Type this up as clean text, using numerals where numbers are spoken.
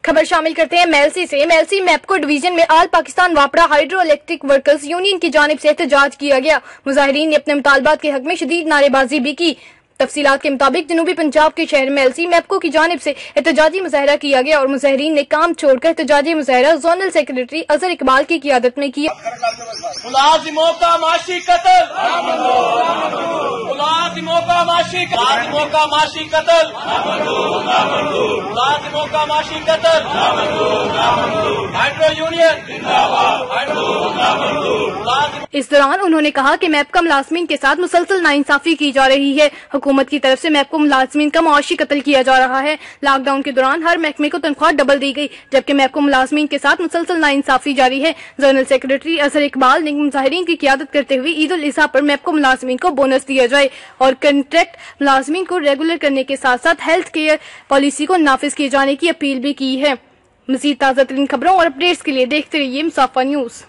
खबर शामिल करते हैं मेलसी से। मेलसी मैपको डिवीजन में आल पाकिस्तान वापड़ा हाइड्रो इलेक्ट्रिक वर्कर्स यूनियन की जानिब से एहतजाज किया गया। मुजाहिरीन ने अपने मुतालबात के हक में शदीद नारेबाजी भी की। तफसीलात के मुताबिक जनूबी पंजाब के शहर मेलसी मैपको की जानिब से एहतजाजी मुजाहरा किया गया और मुजाहिरीन ने काम छोड़कर एहतजाजी मुजाहरा जोनल सेक्रेटरी अजहर इकबाल की क़ियादत में किया। मुलाजिमों का माशी कत्ल, मुलाजिमों का माशी कत्ल, मुलाजिमों का माशी कत्ल, हाइड्रो यूनियन। इस दौरान उन्होंने कहा कि मैपका मुलाजमीन के साथ मुसलसल नाइंसाफी की जा रही है। हुकूमत की तरफ से मैपको मुलाजमीन का मुआशी कत्ल किया जा रहा है। लॉकडाउन के दौरान हर महकमे को तनख्वाह डबल दी गई, जबकि मैपको मुलाजमीन के साथ मुसलसल नाइंसाफी जारी है। जनरल सेक्रेटरी अजहर इकबाल ने मुजाहिरीन की क़ियादत करते हुए ईद उल अज़हा पर मैपको मुलाजमीन को बोनस दिया जाए और कंट्रैक्ट मुलाजमीन को रेगुलर करने के साथ साथ हेल्थ केयर पॉलिसी को नाफिज किए जाने की अपील भी की है। मज़ीद ताज़ा तरीन खबरों और अपडेट्स के लिए देखते रहिए मुसाफा न्यूज़।